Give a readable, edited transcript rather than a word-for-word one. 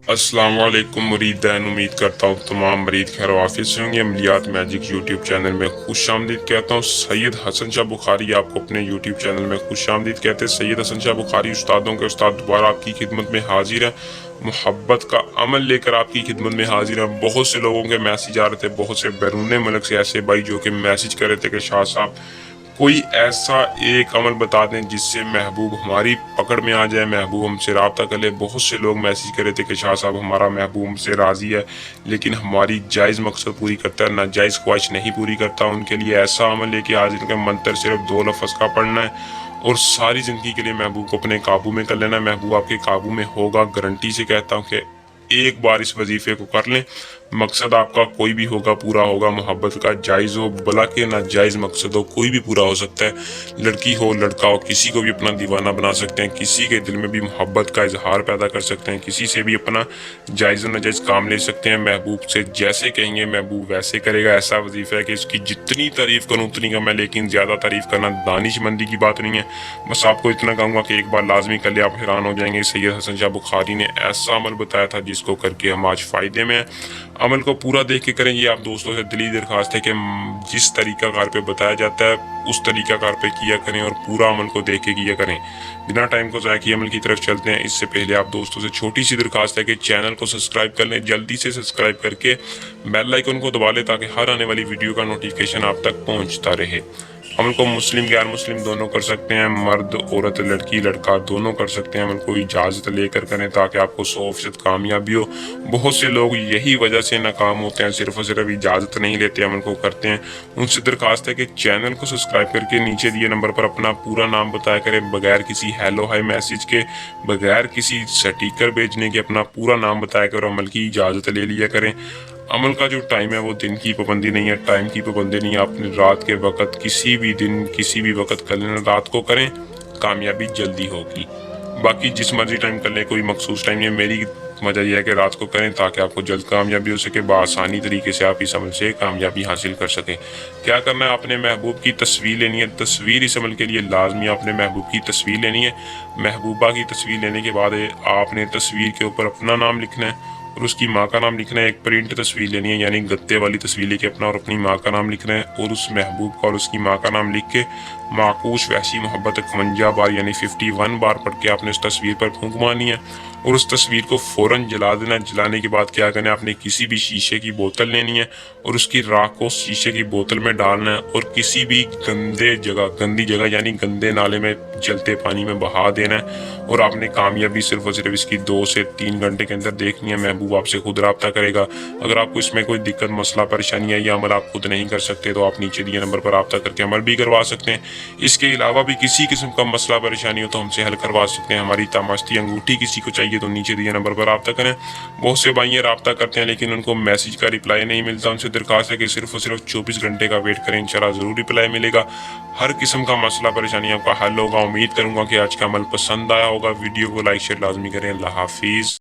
السلام علیکم مریدین، امید کرتا ہوں تمام مرید خیر و عافیت سے ہوں گے۔ عملیات میجک یوٹیوب چینل میں خوش آمدید کہتا ہوں۔ سید حسن شاہ بخاری آپ کو اپنے یوٹیوب چینل میں خوش آمدید کہتے ہیں۔ سید حسن شاہ بخاری استادوں کے استاد دوبارہ آپ کی خدمت میں حاضر ہے، محبت کا عمل لے کر آپ کی خدمت میں حاضر ہے۔ بہت سے لوگوں کے میسیج آ رہے تھے، بہت سے بیرون ملک سے ایسے بھائی جو کہ میسیج کر رہے تھے کہ شاہ صاحب کوئی ایسا ایک عمل بتا دیں جس سے محبوب ہماری پکڑ میں آ جائے، محبوب ہم سے رابطہ کر لے۔ بہت سے لوگ میسیج کر رہے تھے کہ شاہ صاحب ہمارا محبوب ہم سے راضی ہے لیکن ہماری جائز مقصد پوری کرتا ہے، ناجائز خواہش نہیں پوری کرتا۔ ان کے لیے ایسا عمل لے کے حاضر کہ منتر صرف 2 لفظ کا پڑھنا ہے اور ساری زندگی کے لیے محبوب کو اپنے قابو میں کر لینا ہے۔ محبوب آپ کے قابو میں ہوگا، گارنٹی سے کہتا ہوں کہ ایک بار اس وظیفے کو کر لیں، مقصد آپ کا کوئی بھی ہوگا پورا ہوگا۔ محبت کا جائز ہو بلا کے ناجائز مقصد ہو کوئی بھی پورا ہو سکتا ہے۔ لڑکی ہو لڑکا ہو کسی کو بھی اپنا دیوانہ بنا سکتے ہیں، کسی کے دل میں بھی محبت کا اظہار پیدا کر سکتے ہیں، کسی سے بھی اپنا جائز و ناجائز کام لے سکتے ہیں۔ محبوب سے جیسے کہیں گے محبوب ویسے کرے گا۔ ایسا وظیفہ ہے کہ اس کی جتنی تعریف کروں اتنی کم ہے، لیکن زیادہ تعریف کرنا دانش مندی کی بات نہیں ہے۔ بس آپ کو اتنا کہوں گا کہ ایک بار لازمی کر لے، آپ حیران ہو جائیں گے۔ سید حسن شاہ بخاری نے ایسا عمل بتایا تھا جس کو کر کے ہم آج فائدے میں ہیں۔ عمل کو پورا دیکھ کے کریں، یہ آپ دوستوں سے دلی درخواست ہے کہ جس طریقہ کار پہ بتایا جاتا ہے اس طریقہ کار پہ کیا کریں اور پورا عمل کو دیکھ کے کیا کریں۔ بنا ٹائم کو ضائع کیے عمل کی طرف چلتے ہیں۔ اس سے پہلے آپ دوستوں سے چھوٹی سی درخواست ہے کہ چینل کو سبسکرائب کر لیں، جلدی سے سبسکرائب کر کے بیل آئیکن کو دبا لیں تاکہ ہر آنے والی ویڈیو کا نوٹیفیکیشن آپ تک پہنچتا رہے۔ عمل کو مسلم غیر مسلم دونوں کر سکتے ہیں، مرد عورت لڑکی لڑکا دونوں کر سکتے ہیں۔ عمل کو اجازت لے کر کریں تاکہ آپ کو 100% کامیابی ہو۔ بہت سے لوگ یہی وجہ سے ناکام ہوتے ہیں، صرف اور صرف اجازت نہیں لیتے، عمل کو کرتے ہیں۔ ان سے درخواست ہے کہ چینل کو سبسکرائب کر کے نیچے دیے نمبر پر اپنا پورا نام بتایا کریں، بغیر کسی ہیلو ہائی میسیج کے، بغیر کسی سٹیکر بھیجنے کے اپنا پورا نام بتایا کریں، عمل کی اجازت لے لیا کریں۔ عمل کا جو ٹائم ہے وہ دن کی پابندی نہیں ہے، ٹائم کی پابندی نہیں ہے، آپ نے رات کے وقت کسی بھی دن کسی بھی وقت کر لینا، رات کو کریں کامیابی جلدی ہوگی۔ باقی جس مرضی ٹائم کر لیں، کوئی مخصوص ٹائم نہیں ہے۔ میری وجہ یہ ہے کہ رات کو کریں تاکہ آپ کو جلد کامیابی ہو سکے، بآسانی طریقے سے آپ اس عمل سے کامیابی حاصل کر سکیں۔ کیا کرنا ہے، آپ نے محبوب کی تصویر لینی ہے۔ تصویر اس عمل کے لیے لازمی ہے، آپ نے محبوب کی تصویر لینی ہے۔ محبوبہ کی تصویر لینے کے بعد آپ نے تصویر کے اوپر اپنا نام لکھنا ہے اور اس کی ماں کا نام لکھنا ہے۔ ایک پرنٹ تصویر لینی ہے، یعنی گتے والی تصویر لے کے اپنا اور اپنی ماں کا نام لکھنا ہے اور اس محبوب کا اور اس کی ماں کا نام لکھ کے معکوس وحشی محبت 51 بار یعنی 51 بار پڑھ کے آپ نے اس تصویر پر پھونک مارنی ہے اور اس تصویر کو فوراً جلا دینا۔ جلانے کے بعد کیا کرنا ہے، آپ نے کسی بھی شیشے کی بوتل لینی ہے اور اس کی راکھ کو شیشے کی بوتل میں ڈالنا ہے اور کسی بھی گندی جگہ یعنی گندے نالے میں جلتے پانی میں بہا دینا ہے اور آپ نے کامیابی صرف اور صرف اس کی 2 سے 3 گھنٹے کے اندر دیکھنی ہے۔ محبوب آپ سے خود رابطہ کرے گا۔ اگر آپ کو اس میں کوئی دقت مسئلہ پریشانی ہے یا عمل آپ خود نہیں کر سکتے تو آپ نیچے دیے نمبر پر رابطہ کر کے عمل بھی کروا سکتے ہیں۔ اس کے علاوہ بھی کسی قسم کا مسئلہ پریشانی ہو تو ہم سے حل کروا سکتے ہیں۔ ہماری تاماشتی انگوٹھی کسی کو چاہیے تو نیچے دیے نمبر پر رابطہ کریں۔ بہت سے بھائی رابطہ کرتے ہیں لیکن ان کو میسیج کا رپلائی نہیں ملتا، ان سے درخواست ہے کہ صرف اور صرف 24 گھنٹے کا ویٹ کریں، انشاءاللہ ضرور رپلائی ملے گا۔ ہر قسم کا مسئلہ پریشانی آپ کا حل ہوگا۔ امید کروں گا کہ آج کا عمل پسند آیا ہوگا۔ ویڈیو کو لائک شیئر لازمی کریں۔ اللہ حافظ۔